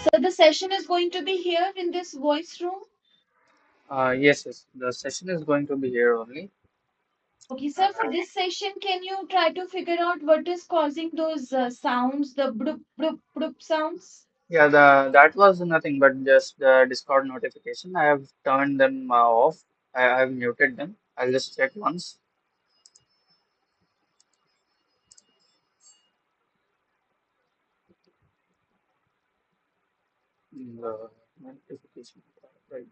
So the session is going to be here in this voice room. Yes, yes. The session is going to be here only. Okay, sir, for this session, can you try to figure out what is causing those sounds, the bloop, bloop, bloop sounds? Yeah, the that was nothing but just the Discord notification. I have turned them off. I have muted them. I'll just check once. The notification. Right.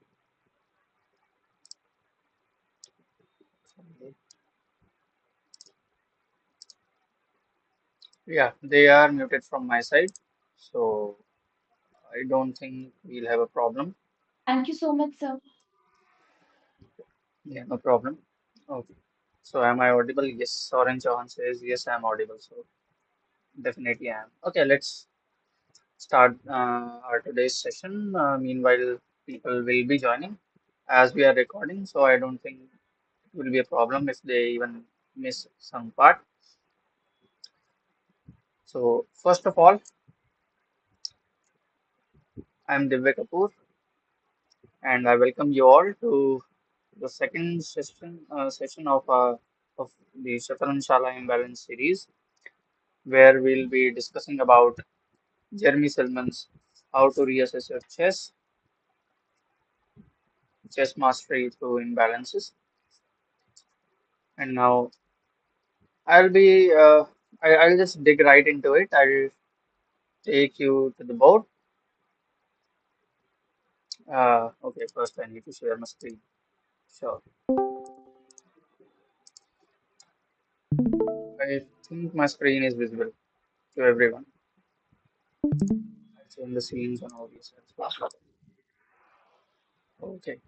Yeah, they are muted from my side, so I don't think we'll have a problem. Thank you so much, sir. Yeah, no problem. Okay. So am I audible? Yes. Orange Chauhan says yes, I'm audible. So definitely I am. Okay, let's start our today's session. Meanwhile, people will be joining as we are recording, so I don't think it will be a problem if they even miss some part. So, first of all, I'm Divya Kapoor, and I welcome you all to the second session of the Shatranj Shaala Imbalance series, where we'll be discussing about Jeremy Silman's How to Reassess Your Chess Mastery Through Imbalances. And now I'll be I'll just dig right into it. I'll take you to the board. Okay, first I need to share my screen. Sure. I think my screen is visible to everyone. It's in the scenes on all these as well. Okay.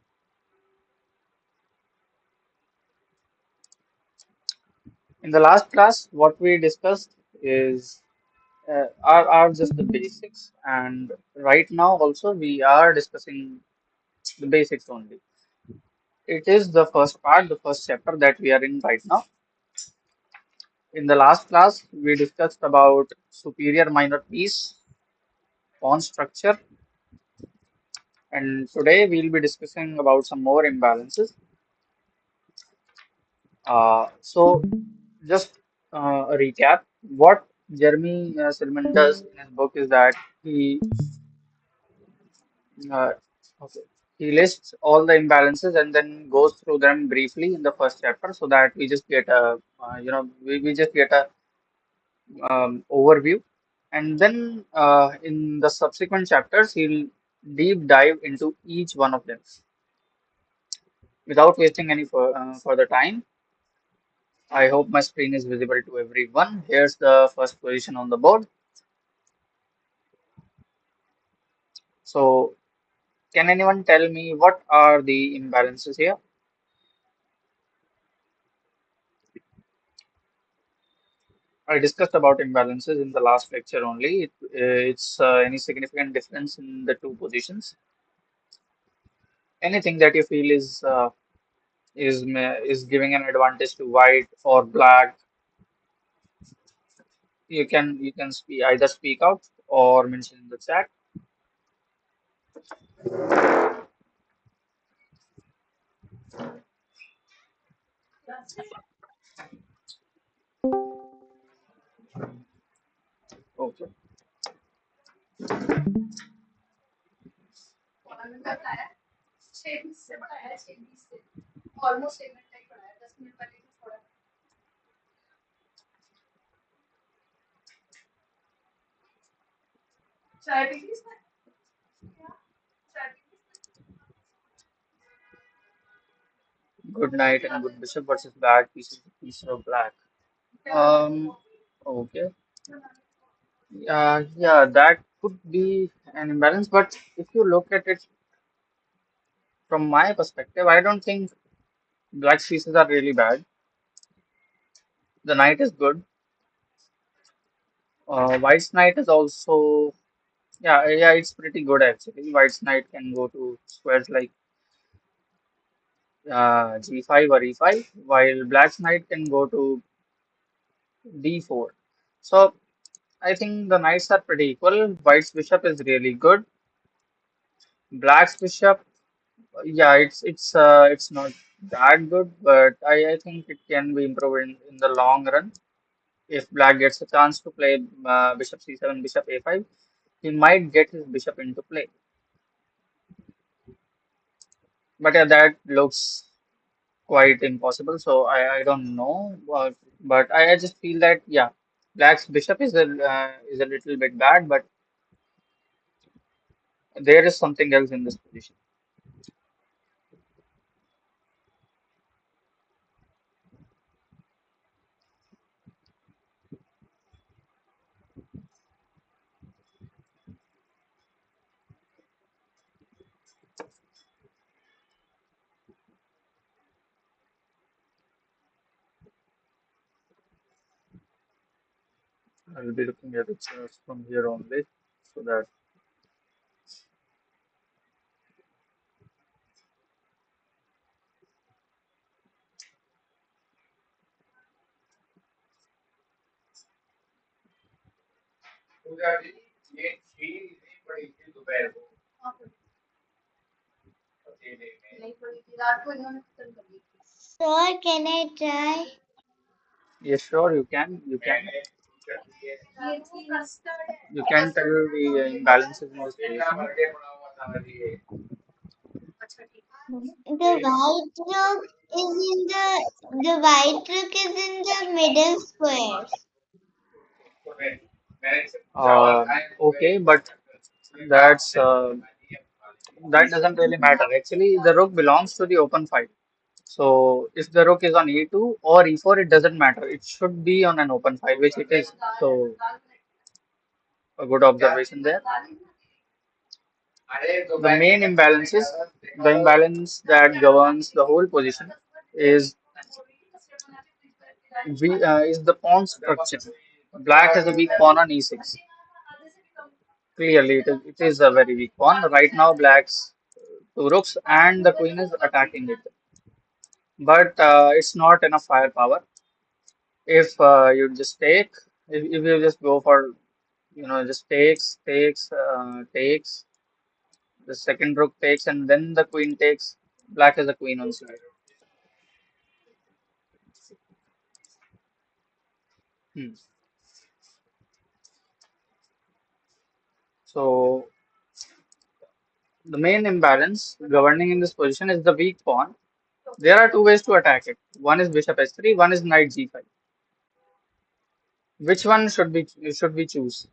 In the last class, what we discussed is are just the basics, and right now also we are discussing the basics only. It is the first part, the first chapter that we are in right now. In the last class, we discussed about superior minor piece, pawn structure, and today we'll be discussing about some more imbalances. So, just a recap. What Jeremy Silman does in his book is that uh, okay, he lists all the imbalances and then goes through them briefly in the first chapter, so that we just get a we just get a overview, and then in the subsequent chapters he'll deep dive into each one of them. Without wasting any further time, I hope my screen is visible to everyone. Here's the first position on the board. So, can anyone tell me what are the imbalances here? I discussed about imbalances in the last lecture only. It's any significant difference in the two positions. Anything that you feel is giving an advantage to white or black, you can either speak out or mention in the chat. Okay. Good night and good bishop versus black piece of black. Um. Okay. Yeah, that could be an imbalance, but if you look at it from my perspective, I don't think black pieces are really bad. The knight is good. White's knight is also, yeah, it's pretty good actually. White's knight can go to squares like g5 or e5, while black's knight can go to d4. So I think the knights are pretty equal. White's bishop is really good. Black's bishop, yeah, it's not that good, but I think it can be improved in the long run. If Black gets a chance to play bishop c7, bishop a5, he might get his bishop into play. But yeah, that looks quite impossible. So I don't know, but I just feel that yeah, Black's bishop is a little bit bad, but there is something else in this position. I'll be looking at it from here only, so that Sir, can I try? yes, sure, you can tell the imbalances in this position. The white rook the white rook is in the middle squares. Uh, okay, but that's that doesn't really matter. Actually, the rook belongs to the open file. So if the rook is on e2 or e4, it doesn't matter. It should be on an open file, which it is. So a good observation there. The main imbalances, the imbalance that governs the whole position is is the pawn structure. Black has a weak pawn on e6. Clearly, it is a very weak pawn. Right now, black's two rooks and the queen is attacking it. But it's not enough firepower. If you just take, if you just go for, just takes, the second rook takes, and then the queen takes, black has a queen on c8. Hmm. So the main imbalance governing in this position is the weak pawn. There are two ways to attack it. One is bishop s3, one is knight g5. Which one should we choose?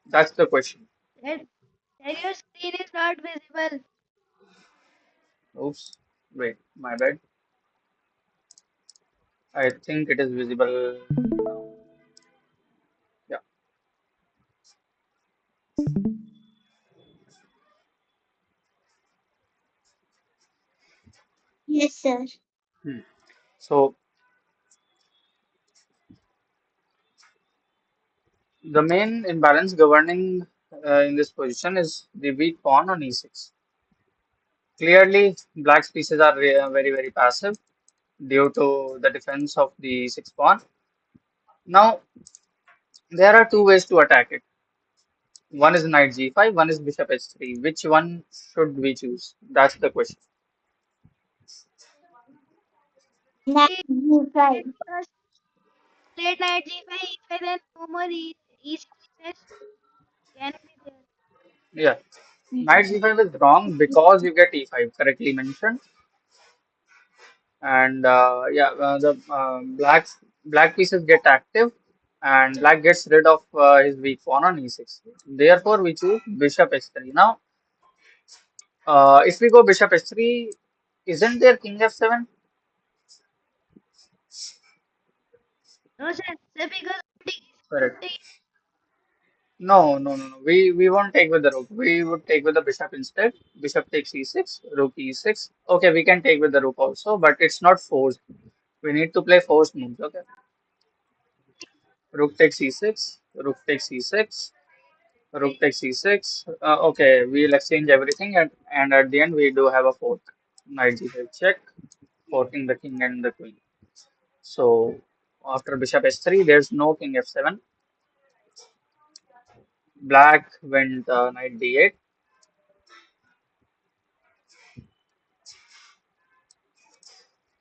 That's the question. Then, then your screen is not visible. Oops, wait, my bad. I think it is visible now. Yeah. Yes, sir. Hmm. So the main imbalance governing in this position is the weak pawn on e6. Clearly, black's pieces are very, very passive due to the defense of the sixth pawn. Now, there are two ways to attack it. One is knight g5, one is bishop h3. Which one should we choose? That's the question. Knight Let g5. us late night G5, E5, then no more easy pieces can be there. Yeah, knight g5 is wrong because you get e5, correctly mentioned. And yeah, the black pieces get active, and black gets rid of his weak pawn on e6. Therefore, we choose bishop h3. Now, if we go bishop h3, isn't there king f7? No sir, sir because Correct. No, no, no, no. We won't take with the rook. We would take with the bishop instead. Bishop takes e6, rook e6. Okay, we can take with the rook also, but it's not forced. We need to play forced moves. Okay. Rook takes e6, rook takes e6, rook takes e6. Okay, we'll exchange everything, and at the end we do have a fork. Knight g5 check, forking the king and the queen. So after bishop s3, there's no king f7. Black went knight d8.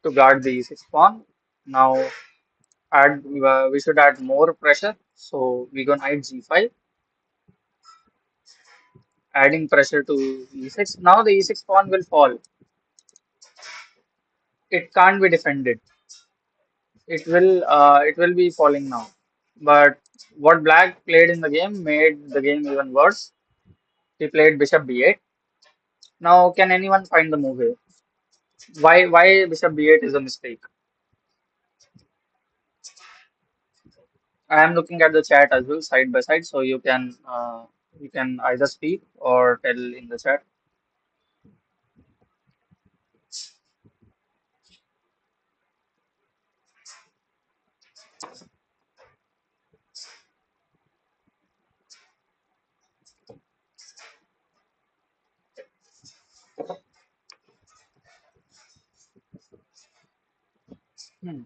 to guard the e6 pawn. Now add we should add more pressure. So we go knight g5, adding pressure to e6. Now the e6 pawn will fall. It can't be defended. It will be falling now. But what black played in the game made the game even worse. He played bishop b8. Now can anyone find the move here? Why bishop b8 is a mistake? I am looking at the chat as well side by side, so you can either speak or tell in the chat. Hmm.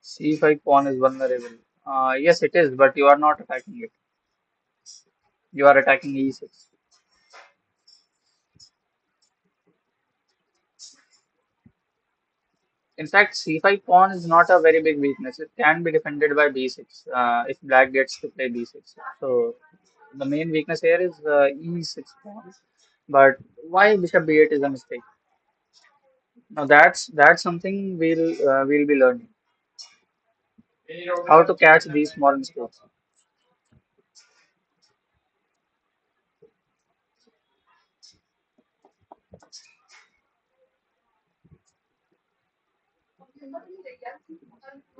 C5 pawn is vulnerable. Yes, it is, but you are not attacking it. You are attacking e6. In fact, c5 pawn is not a very big weakness. It can be defended by b6 if black gets to play b6. So the main weakness here is e6 pawn. But why bishop b8 is a mistake? Now that's something we'll be learning how to catch these small mistakes.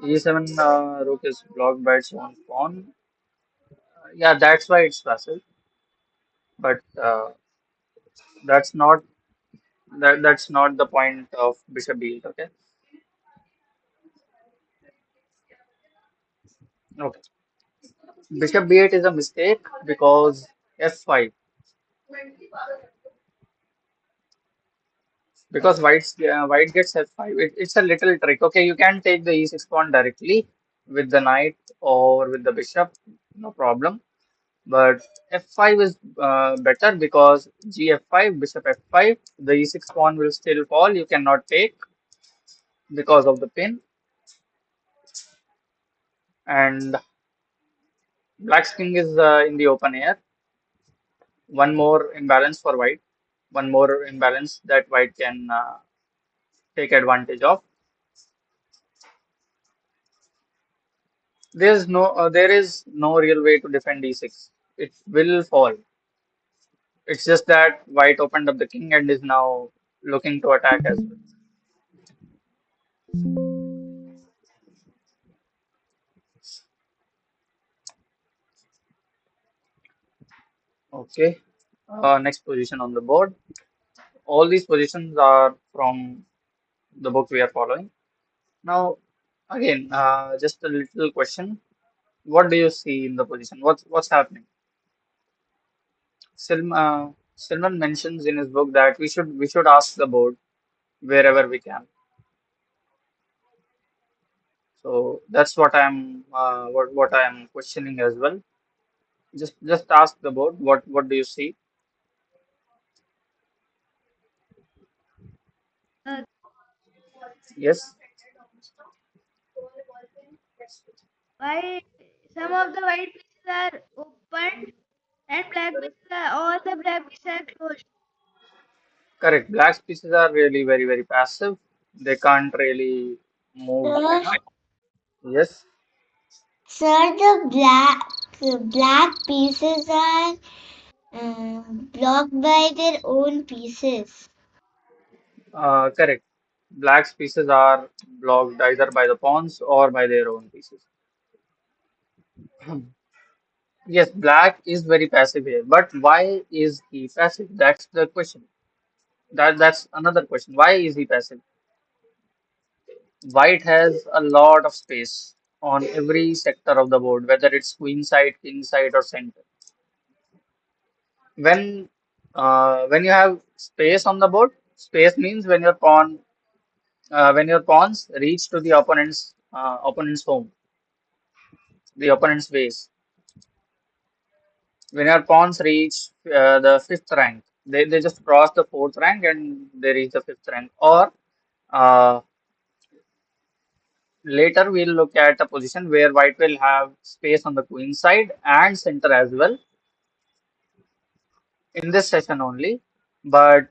E7 rook is blocked by its own pawn. Yeah, that's why it's passive. But that's not that's not the point of bishop b8. Okay. Okay. Bishop b8 is a mistake because f5 because white gets f5. It's a little trick. Okay, you can take the e6 pawn directly with the knight or with the bishop, no problem. But f5 is better because g5, bishop f5, the e6 pawn will still fall. You cannot take because of the pin. And black's king is in the open air. One more imbalance for white. One more imbalance that white can take advantage of. There is no real way to defend e6. It will fall. It's just that white opened up the king and is now looking to attack as well. Okay. Next position on the board. All these positions are from the book we are following. Now, again, just a little question. What do you see in the position? What's happening? Silman mentions in his book that we should ask the board wherever we can. So that's what I'm questioning as well. Just ask the board what do you see? Uh, Yes, why some of the white pieces are opened and black pieces are all the black pieces are closed. correct. Black pieces are really very passive. They can't really move Sir, enough. Yes, sir, the black pieces are blocked by their own pieces. correct. Black's pieces are blocked either by the pawns or by their own pieces. Yes, black is very passive here, but why is he passive? That's the question. That's another question. Why is he passive? White has a lot of space on every sector of the board, whether it's queen side, king side, or center. When you have space on the board, space means when your pawns reach to the opponent's home. the opponent's base. When your pawns reach the fifth rank, they just cross the fourth rank and they reach the fifth rank. Or uh, later we'll look at a position where white will have space on the queen side and center as well in this session only. But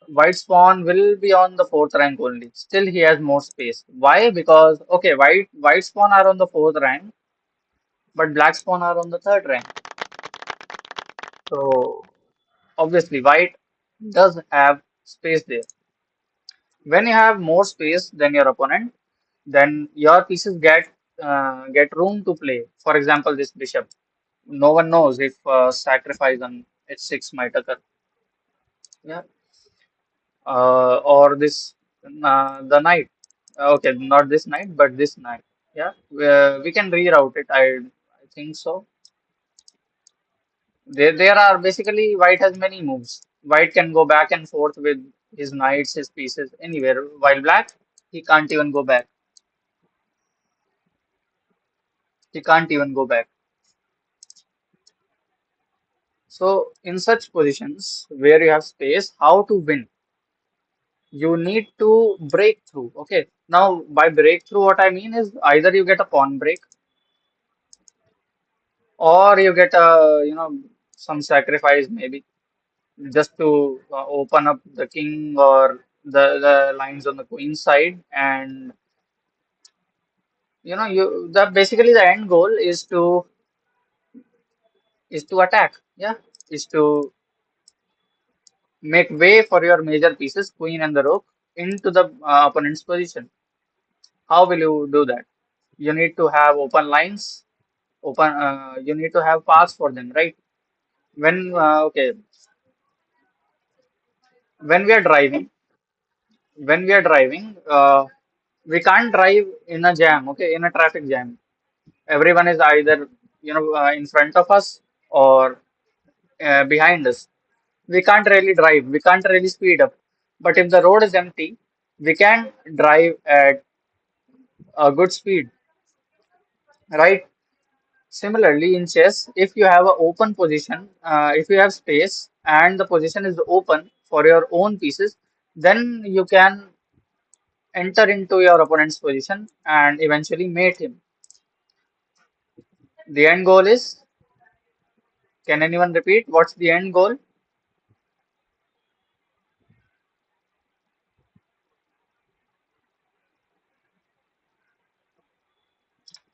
white's pawn will be on the fourth rank only. Still he has more space. Why? Because okay, white's pawn are on the fourth rank, but black's pawn are on the third rank. So obviously white does have space there. When you have more space than your opponent, then your pieces get room to play. For example, this bishop. No one knows if sacrifice on h6 might occur. Yeah. Or this the knight. Okay, not this knight, but this knight. Yeah. We can reroute it. I think so. There are basically white has many moves. White can go back and forth with his knights, his pieces anywhere. While black, he can't even go back. He can't even go back. So in such positions where you have space, how to win? You need to break through. Okay. Now by breakthrough, what I mean is either you get a pawn break or you get a some sacrifice maybe just to open up the king or the lines on the queen side, and you the basically the end goal is to attack. Yeah, is to make way for your major pieces, queen and the rook, into the opponent's position. How will you do that? You need to have open lines, you need to have paths for them, right? Okay, when we are driving, when we are driving, we can't drive in a jam, okay, in a traffic jam. Everyone is either, in front of us or behind us. We can't really drive, we can't really speed up. But if the road is empty, we can drive at a good speed, right? Similarly, in chess, if you have an open position, if you have space and the position is open for your own pieces, then you can enter into your opponent's position and eventually mate him. The end goal is, can anyone repeat? What's the end goal?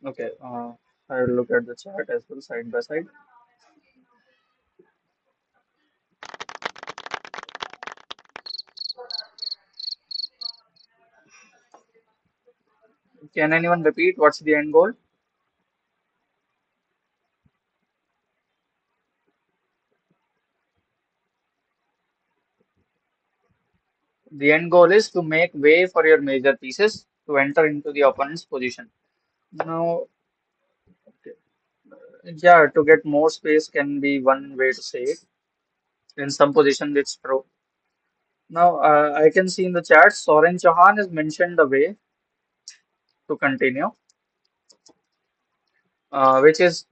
Okay, I will look at the chart as well, side by side. Can anyone repeat what's the end goal? The end goal is to make way for your major pieces to enter into the opponent's position. Now, yeah, to get more space can be one way to say it. In some position, it's true. Now, I can see in the chat, Soren Chauhan has mentioned the way to continue, which is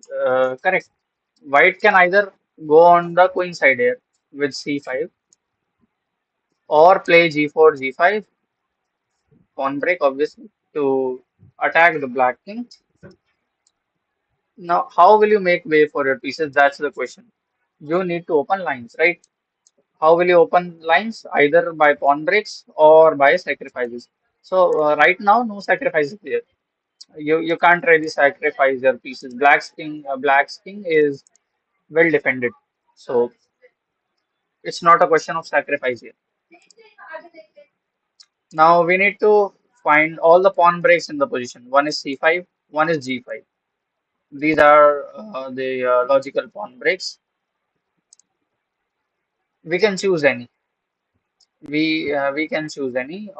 correct. White can either go on the queen side here with c5 or play g4, g5, pawn break, obviously, to attack the black king. Now, how will you make way for your pieces? That's the question. You need to open lines, right? How will you open lines? Either by pawn breaks or by sacrifices. So right now, no sacrifices there. You can't really sacrifice your pieces. Black's king is well defended, so it's not a question of sacrifice here. Now we need to find all the pawn breaks in the position. One is c5, one is g5. These are the logical pawn breaks. We can choose any. We can choose any.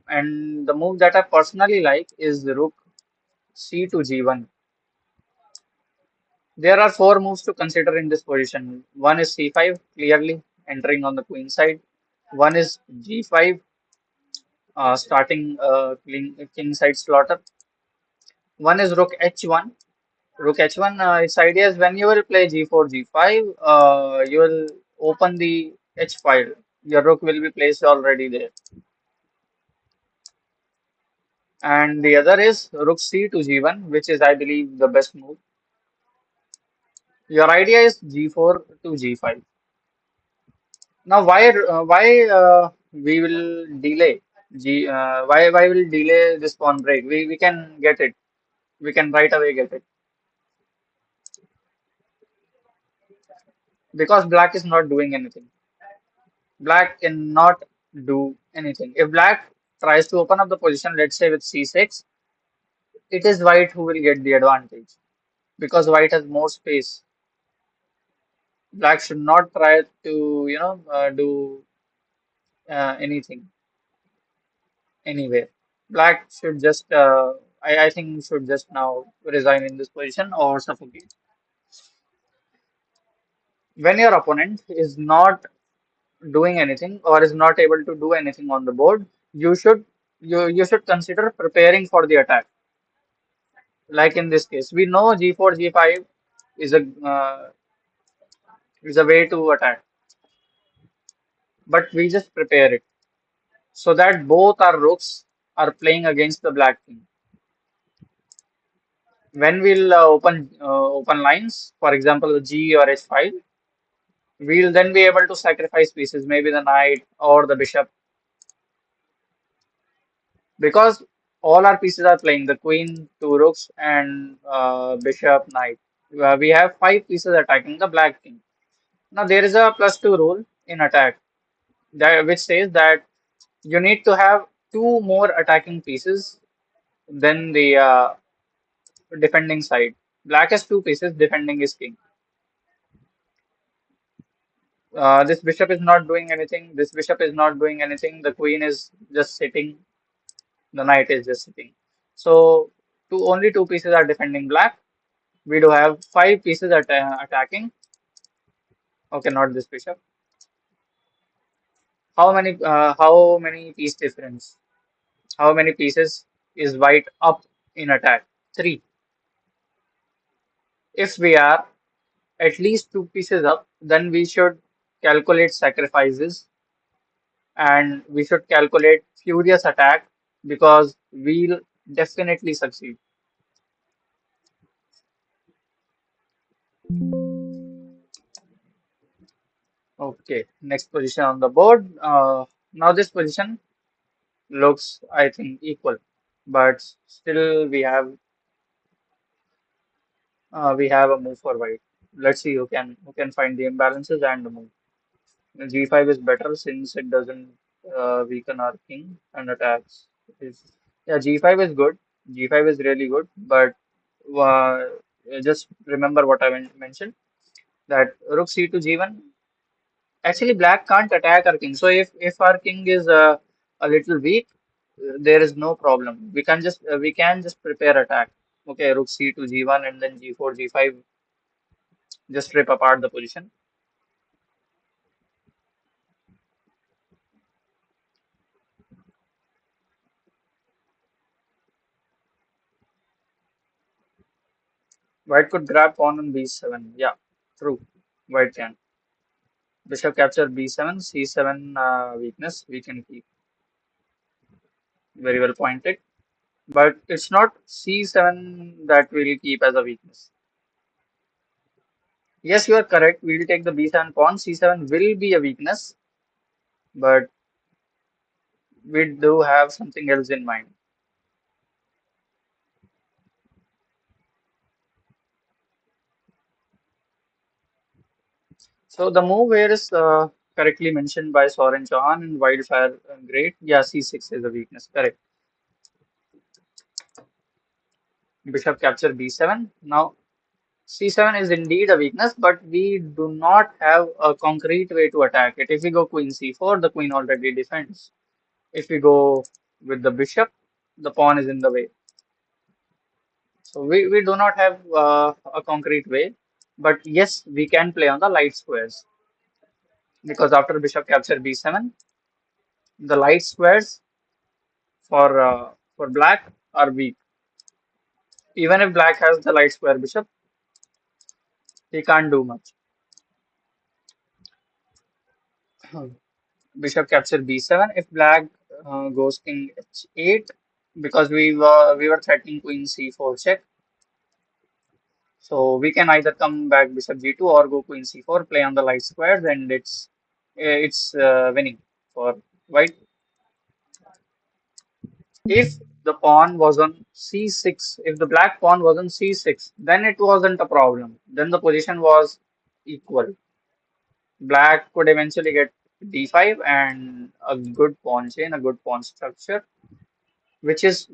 And the move that I personally like is the rook c to g1. There are four moves to consider in this position. One is c5, clearly entering on the queen side. One is g5, starting king side slaughter. One is rook h1, Rook h1, its idea is when you will play g4, g5, you will open the h file. Your rook will be placed already there. And the other is rook c to g1, which is, I believe, the best move. Your idea is g4 to g5. Now, why we will delay why will delay this pawn break? We can get it. We can right away get it because black is not doing anything. Black cannot do anything. If black tries to open up the position, let's say with c6, it is white who will get the advantage because white has more space. Black should not try to, do anything anywhere. Black should just, I think, should just now resign in this position or suffocate. When your opponent is not doing anything or is not able to do anything on the board, you should you should consider preparing for the attack. Like in this case, we know g4, g5 is a way to attack, but we just prepare it so that both our rooks are playing against the black king. When we'll open lines, for example, G or H5, we'll then be able to sacrifice pieces, maybe the knight or the bishop, because all our pieces are playing the queen, two rooks, and bishop, knight. We have five pieces attacking the black king. Now there is a +2 rule in attack that which says that you need to have two more attacking pieces than the defending side. Black has two pieces defending his king. This bishop is not doing anything. This bishop is not doing anything. The queen is just sitting. The knight is just sitting. So only two pieces are defending black. We do have five pieces attacking. Okay, not this bishop. How many piece difference? How many pieces is white up in attack? Three. If we are at least two pieces up, then we should calculate sacrifices and we should calculate furious attack because we'll definitely succeed. Okay, next position on the board. Now this position looks, I think, equal, but still we have a move for white. Let's see who can find the imbalances and the move. G5 is better since it doesn't weaken our king and attacks. Yeah, G5 is good. G5 is really good, but uh, just remember what I mentioned that rook c to g1. Actually, black can't attack our king. So if our king is a little weak, there is no problem. We can just prepare attack. Okay, rook c to g1 and then g4, g5. Just rip apart the position. White could grab pawn on b7. Yeah, true. White can. Bishop capture b7, c7 weakness we can keep. Very well pointed. But it's not c7 that we'll keep as a weakness. Yes, you are correct. We'll take the b7 pawn. c7 will be a weakness, but we do have something else in mind. So the move here is correctly mentioned by Soren Chauhan and Wildfire Great. Yeah, c6 is a weakness. Correct. Bishop capture b7. Now c7 is indeed a weakness, but we do not have a concrete way to attack it. If we go queen c4, the queen already defends. If we go with the bishop, the pawn is in the way. So we do not have a concrete way, but yes, we can play on the light squares because after bishop capture b7, the light squares for black are weak. Even if black has the light square bishop, he can't do much. Bishop capture b7. If black goes king h8, because we were threatening queen c4 check, so we can either come back bishop g2 or go queen c4, play on the light squares, and it's winning for white. If the pawn was on c6, if the black pawn was on c6, then it wasn't a problem. Then the position was equal. Black could eventually get d5 and a good pawn chain, a good pawn structure, which is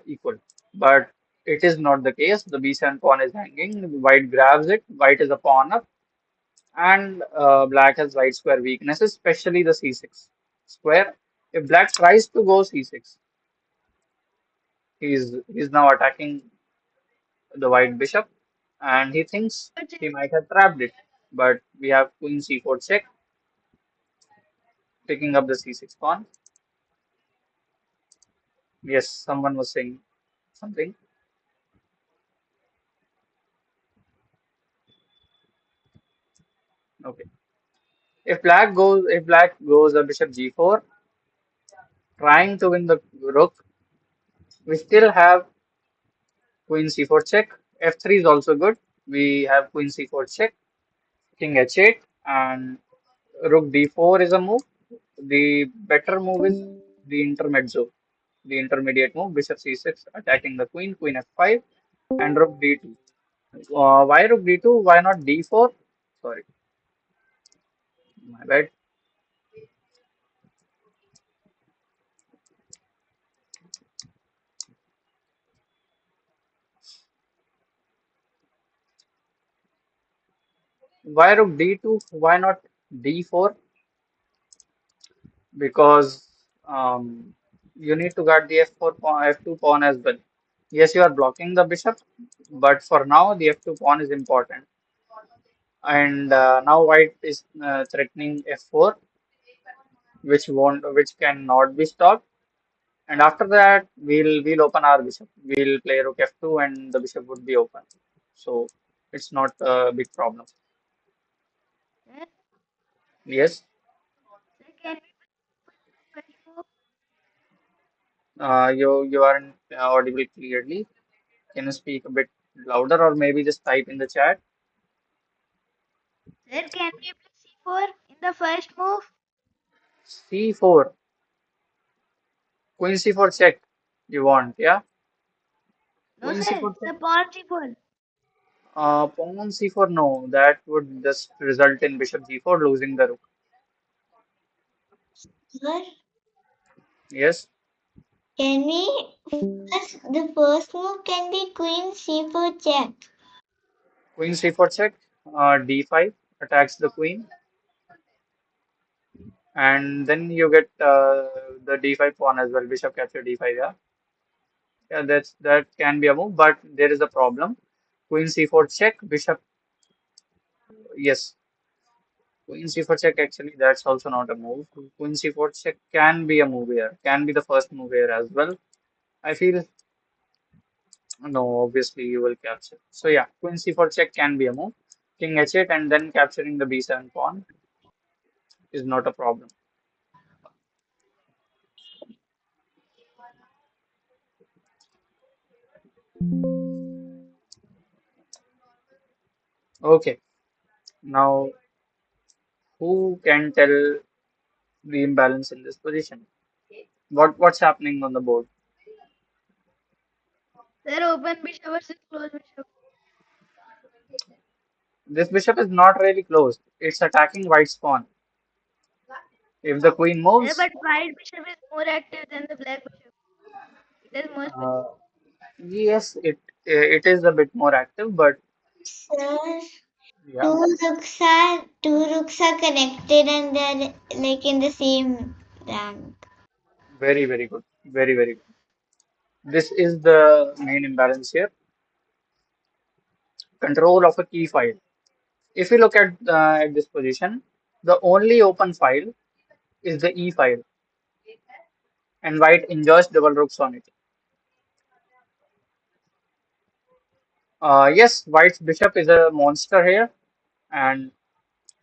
equal. But it is not the case. The b7 pawn is hanging. White grabs it. White is a pawn up, and black has light square weaknesses, especially the c6 square. If black tries to go c6, he's now attacking the white bishop, and he thinks he might have trapped it. But we have queen c4 check, picking up the c6 pawn. Yes, someone was saying something. Okay. If black goes a bishop g4, trying to win the rook, we still have queen c4 check. F3 is also good. We have queen c4 check, king h8, and rook d4 is a move. The better move is the intermezzo, the intermediate move, bishop c6, attacking the queen, queen f5, and rook d2. Why rook d2? Why not d4? Sorry, my bad. Why rook d2? Why not d4? Because you need to guard the f4 pawn, f2 pawn as well. Yes, you are blocking the bishop, but for now the f2 pawn is important. And now white is threatening f4, which cannot be stopped. And after that, we'll open our bishop. We'll play rook f2, and the bishop would be open. So it's not a big problem. Sir, Yes, sir, can we first move? you aren't audible clearly. Can you speak a bit louder, or maybe just type in the chat? Sir, can we play c4 in the first move? C4, Queen C4 check. You want, yeah? No, Queen sir. C4 check. The pawn c4. Pawn C4, no. That would just result in Bishop G4 losing the rook. Sir, Yes, can we the first move can be queen c4 check. Queen C4 check. D5 attacks the queen, and then you get the D5 pawn as well. Bishop capture D5. Yeah, yeah. That can be a move, but there is a problem. Queen C4 check. Bishop. Yes, Queen C4 check. Actually, that's also not a move. Queen C4 check can be a move here. Can be the first move here as well. I feel no, obviously you will capture. So yeah, Queen C4 check can be a move. King H8 and then capturing the B7 pawn is not a problem. Okay, now who can tell the imbalance in this position? What's happening on the board? Sir, open bishop versus close bishop. This bishop is not really closed. It's attacking white's pawn. If the queen Sir, moves, but white bishop is more active than the black bishop. It has more space. uh, yes, it is a bit more active, but Sir, yeah, two rooks are connected and they're like in the same rank. very good, very good. This is the main imbalance here. Control of a key file. If you look at this position, the only open file is the E file, and white enjoys double rooks on it. Yes, White's bishop is a monster here, and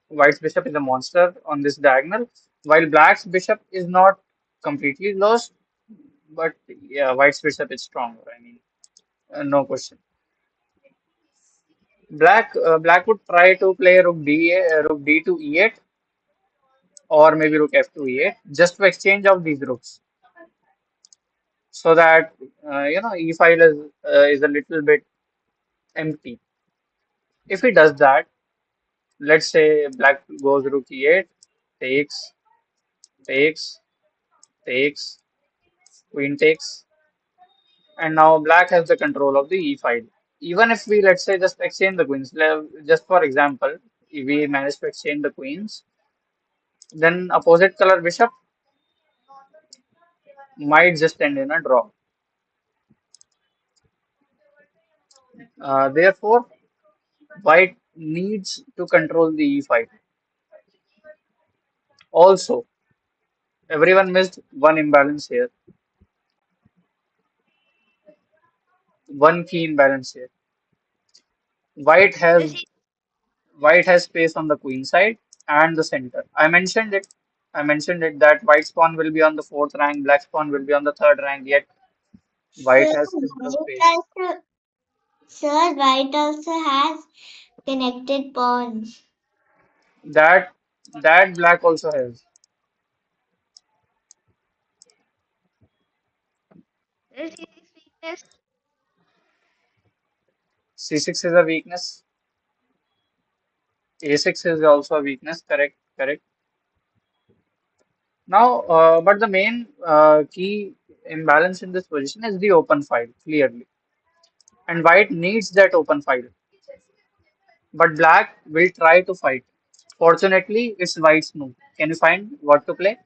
White's bishop is a monster on this diagonal, while Black's bishop is not completely lost, but yeah, White's bishop is stronger. I mean, no question. Black would try to play rook d to e8, or maybe rook f to e8, just to exchange of these rooks, so that e file is a little bit empty. If he does that, let's say Black goes rook e8, takes, takes, takes, queen takes, and now Black has the control of the e file. Even if we, let's say, just exchange the queens, just for example, if we manage to exchange the queens, then opposite color bishop might just end in a draw. Therefore, White needs to control the e file. Also, everyone missed one imbalance here, one key imbalance here. White has White has space on the queen side and the center. I mentioned it that White's pawn will be on the fourth rank, Black's pawn will be on the third rank. Yet White Sir, has physical White space. also, Sir, White also has connected pawns. That that Black also has. C6 is a weakness. A6 is also a weakness. Correct, correct. Now, but the main key imbalance in this position is the open file, clearly. And White needs that open file. But Black will try to fight. Fortunately, it's White's move. Can you find what to play?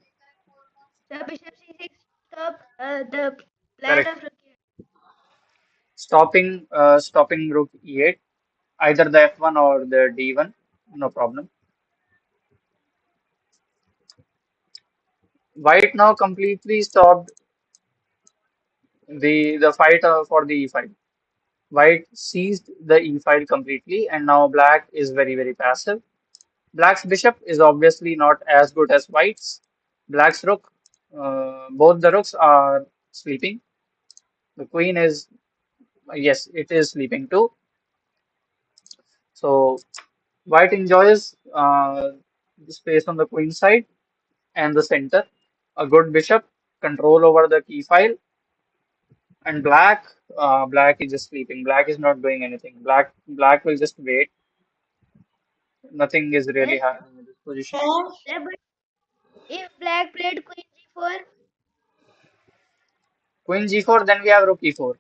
Correct. Stopping rook e8, either the f1 or the d1, no problem. White now completely stopped the fight for the e file. White seized the e file completely, and now Black is very passive. Black's bishop is obviously not as good as White's. Black's rook, both the rooks are sleeping. The queen is, yes, it is sleeping too. So White enjoys the space on the queen side and the center, a good bishop, control over the key file, and Black is just sleeping. Black is not doing anything. Black will just wait. Nothing is really happening in this position. Sir, Queen g4, then we have rook e4.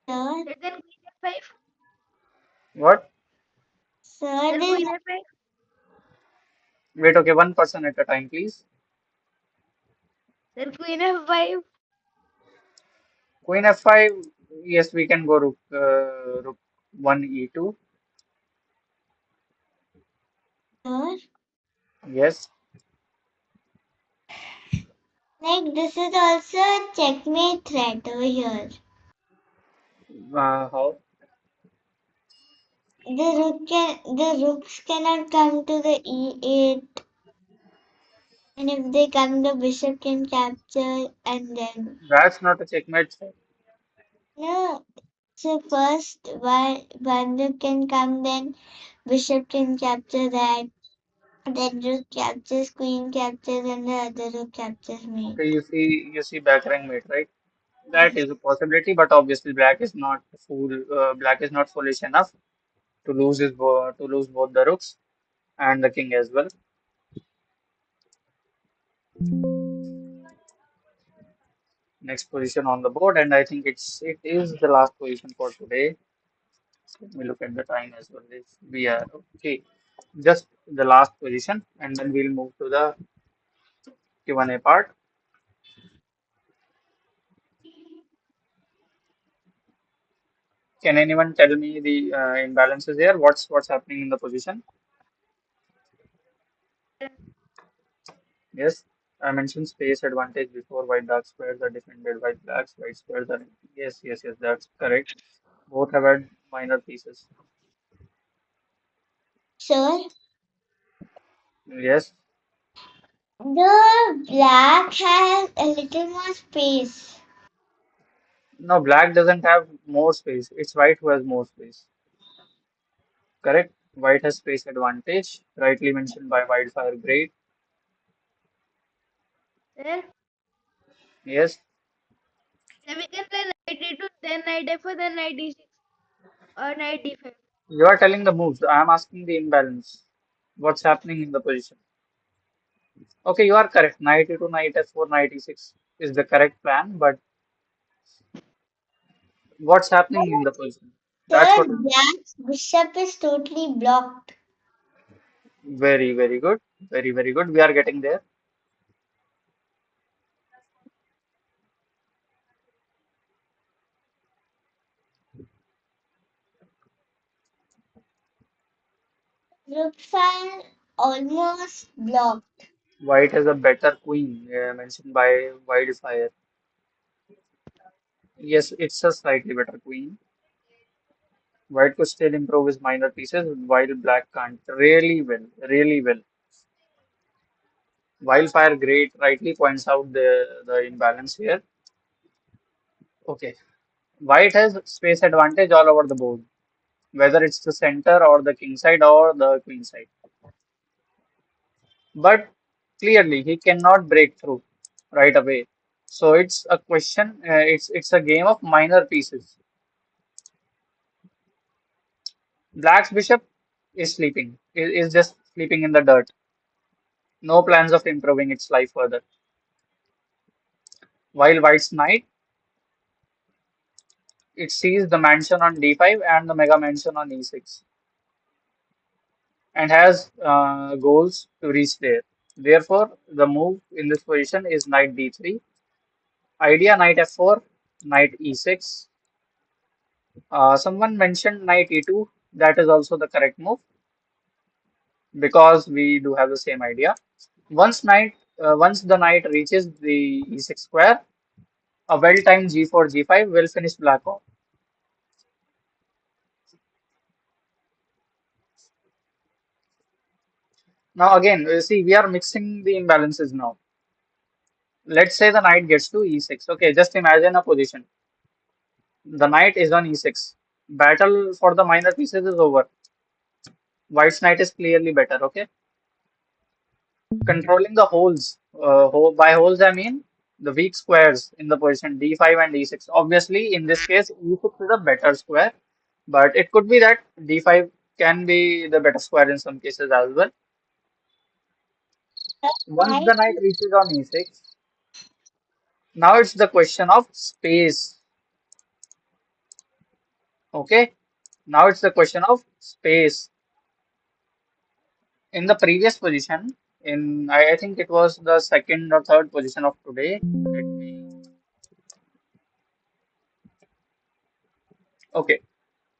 sir, What? sir, this, Wait, okay, one person at a time, please. Queen f5. Yes, we can go rook 1 e2. sir, Yes. like this is also a checkmate threat over here. How? The rooks cannot come to the e8, and if they come, the bishop can capture, and then That's not a checkmate. no. So first, one rook can come, then bishop can capture that. Then rook captures, queen captures, and the other rook captures mate. Okay, you see back rank mate, right? That is a possibility, but obviously Black is not foolish enough to lose both the rooks and the king as well. Next position on the board, and I think it is the last position for today. Let me look at the time as well. We are okay. Just the last position, and then we'll move to the Q&A part. Can anyone tell me the imbalances here? What's happening in the position? Yes. I mentioned space advantage before. White dark squares are defended. White blacks, white squares are. Yes, yes, yes. That's correct. Both have had minor pieces. Sir, Yes. the black has a little more space. No, black doesn't have more space. It's white who has more space. Correct. White has space advantage, rightly mentioned by Wildfire Great. Sir, Yes. then we can play knight d2, then knight f4, then knight d6 or knight d5. You are telling the moves. I am asking the imbalance. What's happening in the position? Okay, you are correct. Knight e2, knight f4, knight e6 is the correct plan, but what's happening in the position? That's Sir, what I'm black's bishop is totally blocked. very, very good. Very, very good. We are getting there. Rooks are almost blocked. White has a better queen, mentioned by Wildfire. Yes, it's a slightly better queen. White could still improve his minor pieces, while black can't. Really well, really well. Wildfire Great rightly points out the imbalance here. Okay. White has space advantage all over the board, whether it's the center or the king side or the queen side. But clearly he cannot break through right away. So it's a question. It's a game of minor pieces. Black's bishop is sleeping. Is just sleeping in the dirt. No plans of improving its life further. While White's knight, it sees the mansion on d5 and the mega mansion on e6 and has goals to reach there. Therefore, the move in this position is knight d3. Idea knight f4, knight e6. Someone mentioned knight e2. That is also the correct move because we do have the same idea. Once the knight reaches the e6 square, a well-timed g4, g5 will finish black off. Now again, see, we are mixing the imbalances now. Let's say the knight gets to e6. Okay, just imagine a position. The knight is on e6. Battle for the minor pieces is over. White's knight is clearly better. Okay, controlling the holes. By holes, I mean the weak squares in the position d5 and d6. Obviously, in this case, e6 is a better square, but it could be that d5 can be the better square in some cases as well. Once the Knight, knight reaches on e6, now it's the question of space. Okay, now it's the question of space. In the previous position, I think it was the second or third position of today. Okay,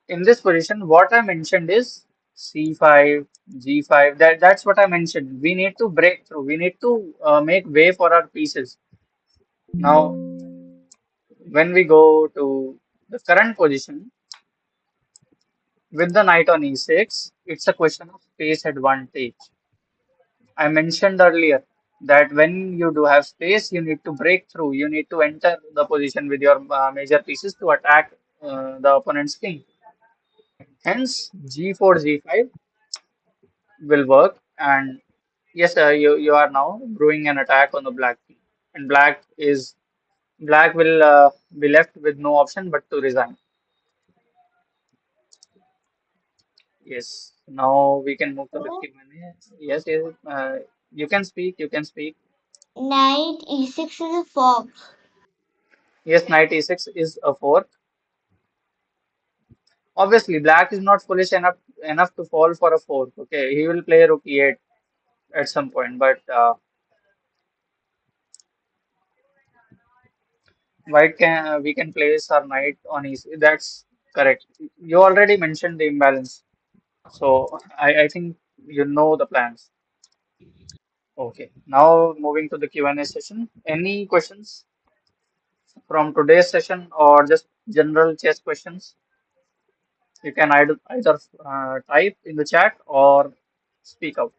in this position, what I mentioned is C5, G5. That's what I mentioned. We need to break through. We need to make way for our pieces. Now, when we go to the current position with the knight on E6, it's a question of space advantage. I mentioned earlier that when you do have space, you need to break through. You need to enter the position with your major pieces to attack the opponent's king. Hence, G4, G5 will work. And yes, you are now brewing an attack on the black king. And black will be left with no option but to resign. Yes. Now we can move to the Q&A. Yes, yes. You can speak. You can speak. knight e6 is a fork. Yes, knight e6 is a fork. Obviously, black is not foolish enough to fall for a fork. Okay, he will play rook e8 at some point, but white can we can place our knight on e6. That's correct. You already mentioned the imbalance, so I think you know the plans. Okay, now moving to the Q&A session. Any questions from today's session or just general chess questions? You can either type in the chat or speak out.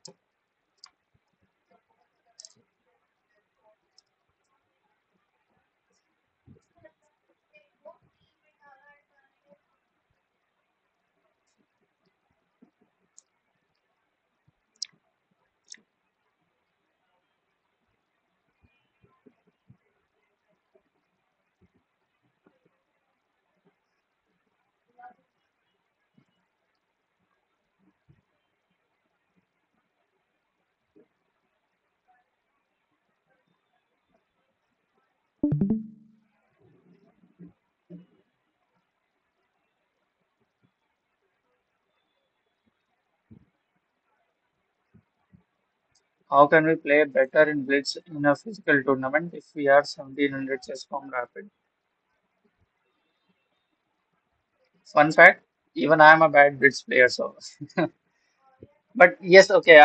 How can we play better in Blitz in a physical tournament if we are 1700 chess from Rapid? Fun fact, even I am a bad Blitz player, so but yes, okay,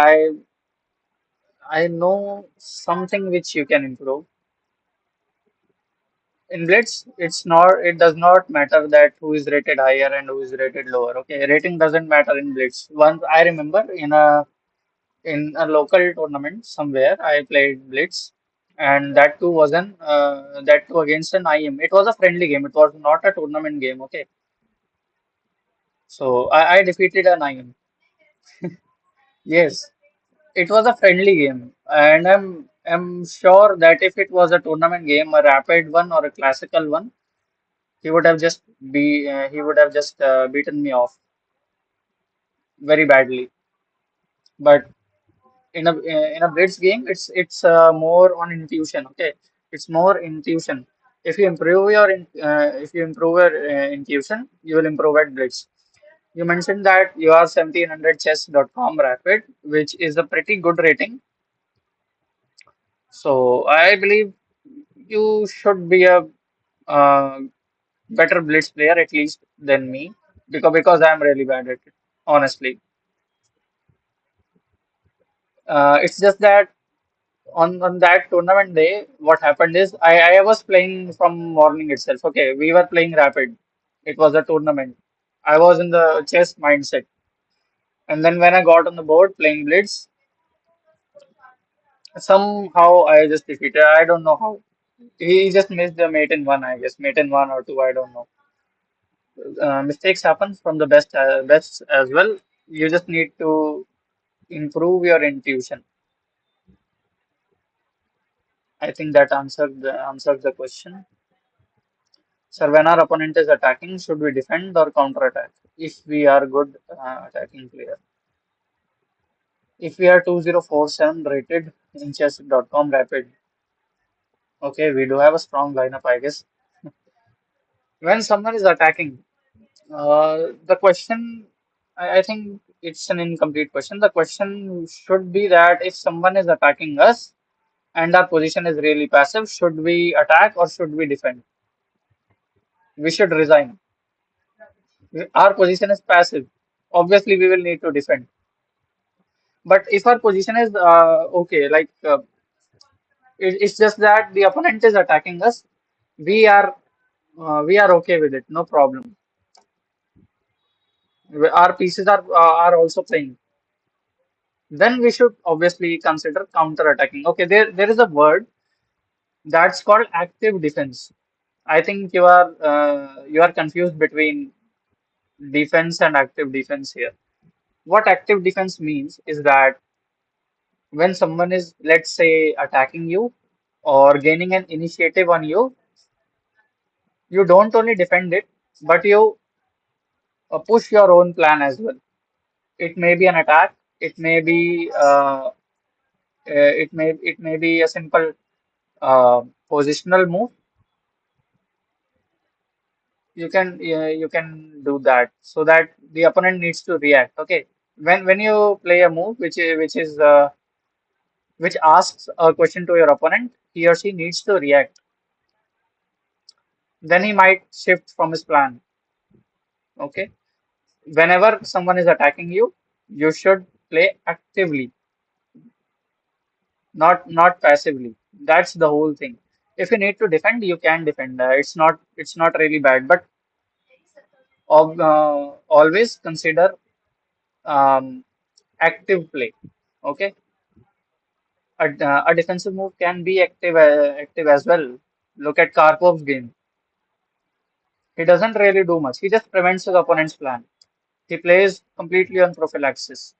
I know something which you can improve. In Blitz, it does not matter that who is rated higher and who is rated lower. Okay, rating doesn't matter in Blitz. Once I remember in a local tournament somewhere I played Blitz, and that too against an IM. It was a friendly game. It was not a tournament game. Okay, so I defeated an IM. Yes, it was a friendly game, and I'm sure that if it was a tournament game, a rapid one or a classical one, he would have just beaten me off very badly. But in a blitz game, it's more on intuition. Okay, it's more intuition. If you improve your intuition, you will improve at blitz. You mentioned that you are 1700chess.com rapid, which is a pretty good rating. So I believe you should be a uh, better blitz player at least than me because I'm really bad at it. Honestly, it's just that on that tournament day, what happened is I was playing from morning itself. Okay, we were playing rapid. It was a tournament. I was in the chess mindset, and then when I got on the board playing blitz, somehow I just defeated. I don't know how. He just missed the mate in one, I guess, mate in one or two. I don't know. Mistakes happen from the best as well. You just need to improve your intuition. I think that answered the question. Sir, when our opponent is attacking, should we defend or counter attack? If we are good attacking player. If we are 2047 rated in chess.com rapid, okay, we do have a strong lineup, I guess. When someone is attacking, the question, I think it's an incomplete question. The question should be that if someone is attacking us and our position is really passive, should we attack or should we defend? We should resign. Our position is passive. Obviously, we will need to defend. But if our position is okay, like it's just that the opponent is attacking us, we are okay with it, no problem. Our pieces are also playing. Then we should obviously consider counter attacking. Okay, there is a word that's called active defense. I think you are confused between defense and active defense here. What active defense means is that when someone is, let's say, attacking you or gaining an initiative on you, you don't only defend it, but you push your own plan as well. It may be an attack, it may be it may be a simple positional move. You can do that so that the opponent needs to react. Okay, when you play a move which asks a question to your opponent, he or she needs to react. Then he might shift from his plan. Okay, whenever someone is attacking you, you should play actively. not passively. That's the whole thing. If you need to defend, you can defend. It's not really bad, but always consider um, active play. Okay, a defensive move can be active as well. Look at Karpov's game. He doesn't really do much. He just prevents his opponent's plan. He plays completely on prophylaxis.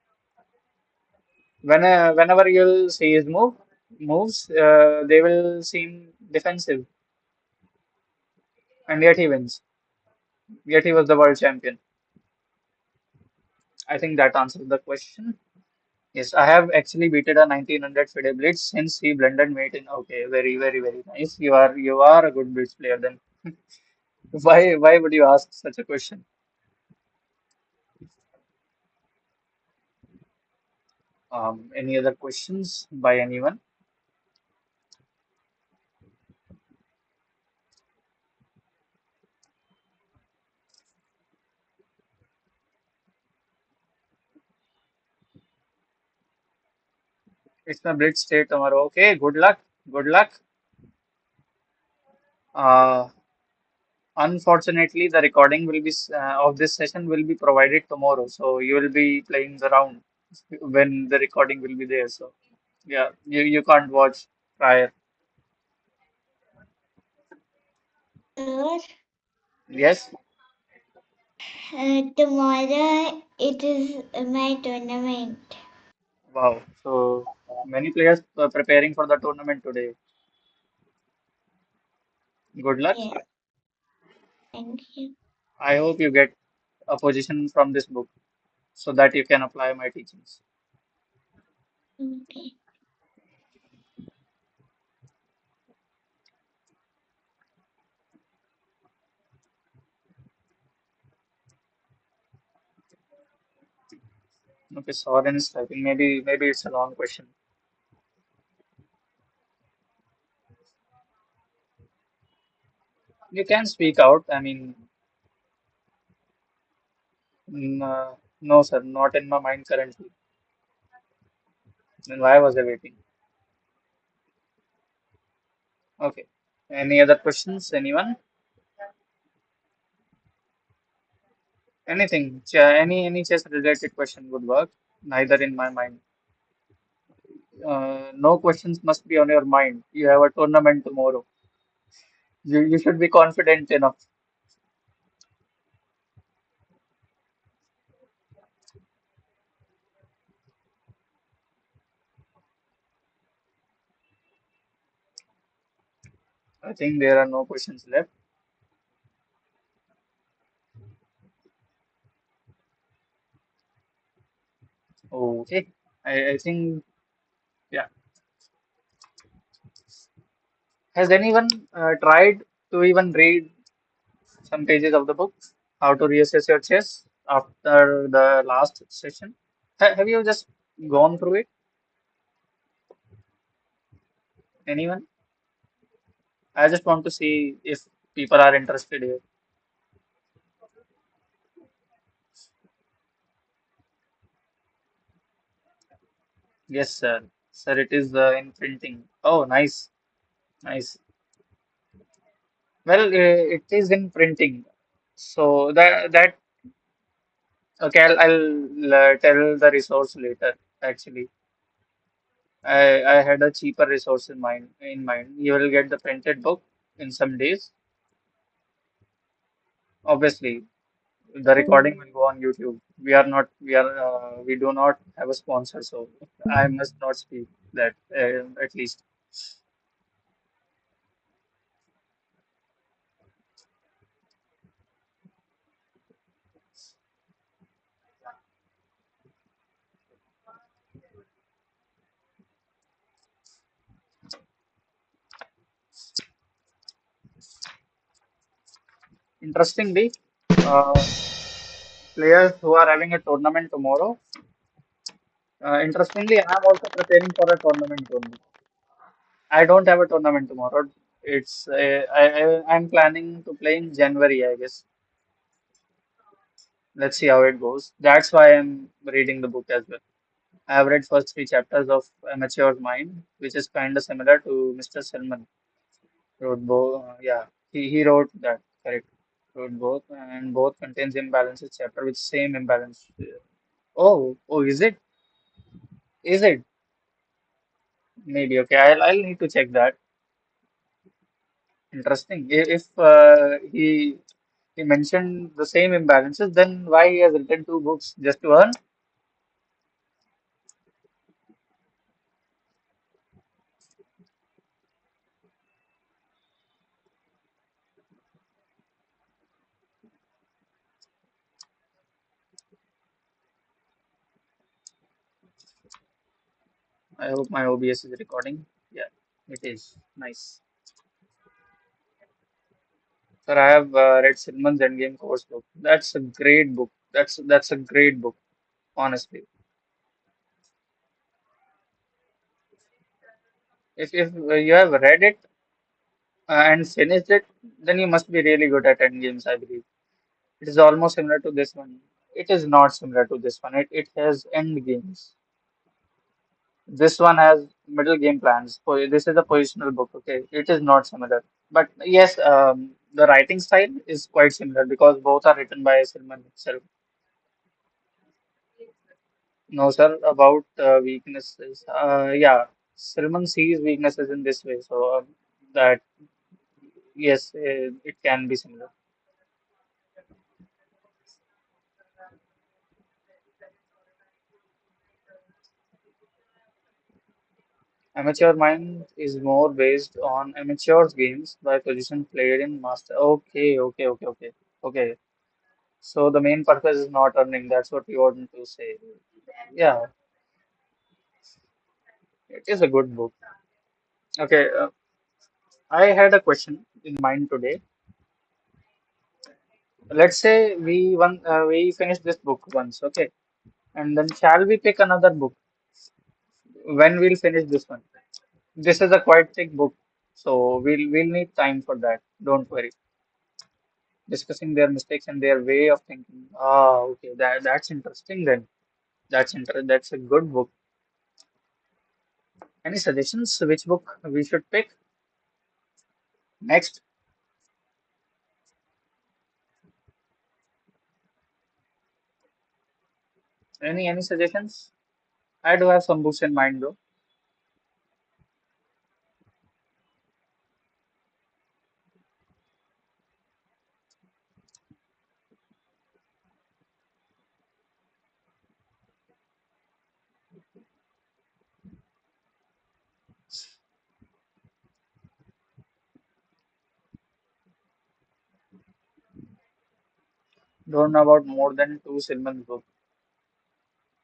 Whenever you'll see his moves, they will seem defensive, and yet he wins. Yet he was the world champion. I think that answers the question. Yes, I have actually beaten a 1900 FIDE Blitz since he blended mate in. Okay, very, very, very nice. You are a good Blitz player then. Why would you ask such a question? Any other questions by anyone? It's my Blitz day tomorrow. Okay, good luck. Good luck. Uh, Unfortunately, the recording will be of this session will be provided tomorrow, so you will be playing the round when the recording will be there. So yeah, you can't watch prior. Sir, Yes. tomorrow it is my tournament. Wow. So many players preparing for the tournament today. Good luck. Yes, thank you. I hope you get a position from this book so that you can apply my teachings. Okay. Okay, Soren is typing. Maybe it's a long question. You can speak out. I mean, no, sir, not in my mind currently. Then why was I waiting? Okay. Any other questions? Anyone? Anything? Any chess related question would work. Neither in my mind. No questions must be on your mind. You have a tournament tomorrow. You should be confident enough. I think there are no questions left. Okay. I think, yeah. Has anyone tried to even read some pages of the book? How to reassess your chess after the last session? Have you just gone through it? Anyone? I just want to see if people are interested here. Yes, sir. Sir, it is in printing. Oh, nice. Nice. Well, it is in printing. So that okay, I'll tell the resource later. Actually, I had a cheaper resource in mind. In mind, you will get the printed book in some days. Obviously, the recording will go on YouTube. We do not have a sponsor, so I must not speak that at least. Interestingly, uh, players who are having a tournament tomorrow. Interestingly, I'm also preparing for a tournament only. I don't have a tournament tomorrow. I'm planning to play in January, I guess. Let's see how it goes. That's why I'm reading the book as well. I have read first three chapters of Amateur's Mind, which is kind of similar to Mr. Salman. Wrote both. Yeah, he wrote that. Correct. Wrote both, and both contains imbalances chapter with same imbalance. Oh, is it? Is it? Maybe okay. I'll need to check that. Interesting. If he mentioned the same imbalances, then why he has written two books just to earn? I hope my OBS is recording. Yeah, it is. Nice. Sir, I have read Silman's Endgame course book. That's a great book. That's a great book, honestly. If you have read it and finished it, then you must be really good at endgames, I believe. It is almost similar to this one. It is not similar to this one. It has end games. This one has middle game plans. This is a positional book. Okay, it is not similar. But yes, the writing style is quite similar because both are written by Silman itself. No, sir, about weaknesses. Yeah, Silman sees weaknesses in this way. So that yes, it can be similar. Amateur Mind is more based on amateur games by position played in master. Okay. So the main purpose is not earning. That's what you want to say. Yeah, it is a good book. Okay, I had a question in mind today. Let's say we finish this book once, okay, and then shall we pick another book when we'll finish this one? This is a quite thick book, so we'll need time for that. Don't worry. Discussing their mistakes and their way of thinking. Ah, okay, that's interesting then. That's a good book. Any suggestions which book we should pick next? Any suggestions? I do have some books in mind though. Don't know about more than two Silman book.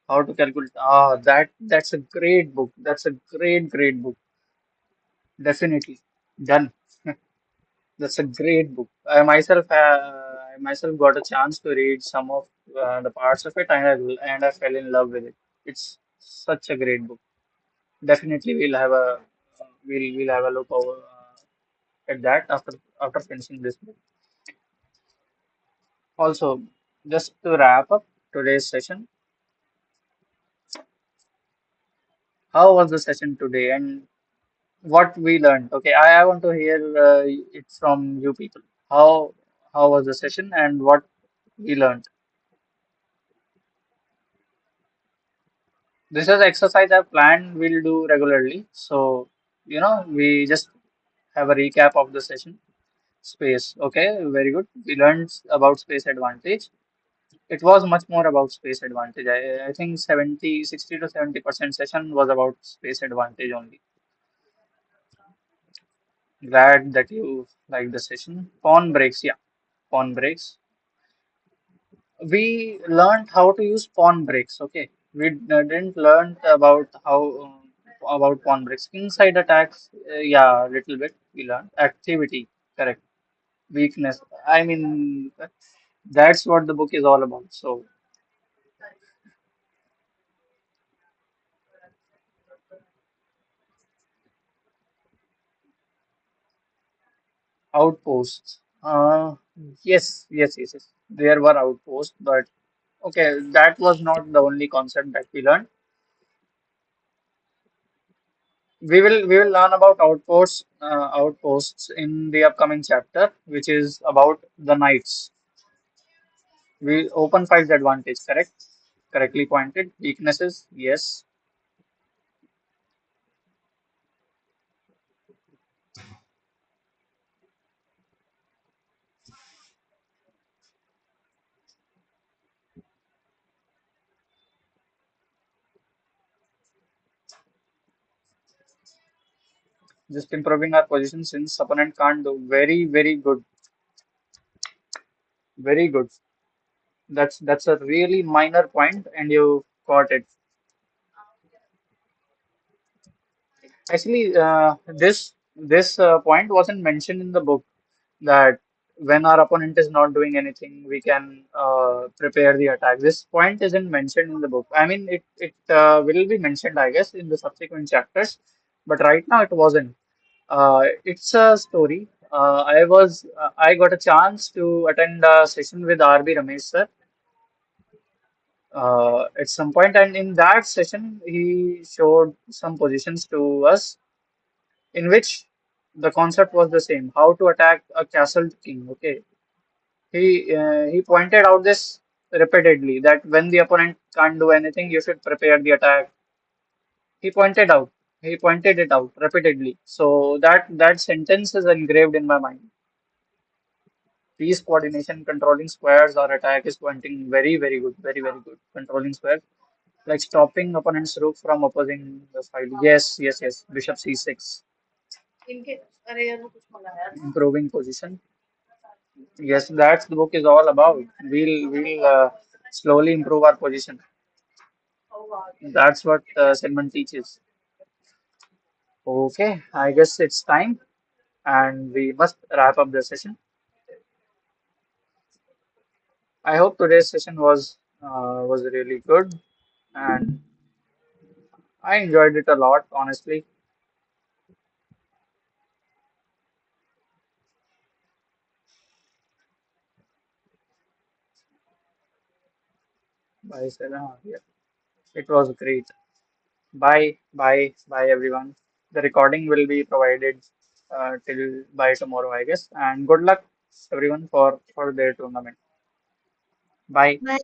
How to calculate? Ah, that's a great book. That's a great book. Definitely done. That's a great book. I myself got a chance to read some of the parts of it, and I fell in love with it. It's such a great book. Definitely, we'll have a look over at that after finishing this book. Also, just to wrap up today's session, how was the session today, and what we learned? Okay, I want to hear it from you people. How how was the session and what we learned? This is exercise I've planned we'll do regularly. So, we just have a recap of the session. Space. Okay, very good. We learned about space advantage. It was much more about space advantage. I think 60 to 70% session was about space advantage only. Glad that you like the session. Pawn breaks, yeah. Pawn breaks. We learned how to use pawn breaks. Okay, we didn't learn about pawn breaks. Inside attacks, yeah, a little bit we learned. Activity, correct. Weakness. I mean, that's what the book is all about. So, outposts. Yes. There were outposts, but okay, that was not the only concept that we learned. We will learn about outposts in the upcoming chapter, which is about the knights. We open files advantage, correct? Correctly pointed. Weaknesses, yes. Just improving our position since opponent can't do. Very, very good. Very good. That's a really minor point, and you got it. Actually, this point wasn't mentioned in the book that when our opponent is not doing anything, we can prepare the attack. This point isn't mentioned in the book. I mean, it will be mentioned, I guess, in the subsequent chapters, but right now it wasn't. It's a story. I got a chance to attend a session with RB Ramesh sir at some point, and in that session, he showed some positions to us in which the concept was the same, how to attack a castled king. Okay, he pointed out this repeatedly that when the opponent can't do anything, you should prepare the attack. He pointed out, he pointed it out repeatedly. So that sentence is engraved in my mind. Piece coordination, controlling squares or attack is pointing very good, very good. Controlling squares like stopping opponent's rook from opposing the file. Yes. Bishop c6. Improving position. Yes, that's the book is all about. We'll slowly improve our position. That's what segment teaches. Okay, I guess it's time, and we must wrap up the session. I hope today's session was really good, and I enjoyed it a lot. Honestly, I said, yeah, it was great. Bye, everyone. The recording will be provided till by tomorrow, I guess. And good luck, everyone, for their tournament. Bye. Bye.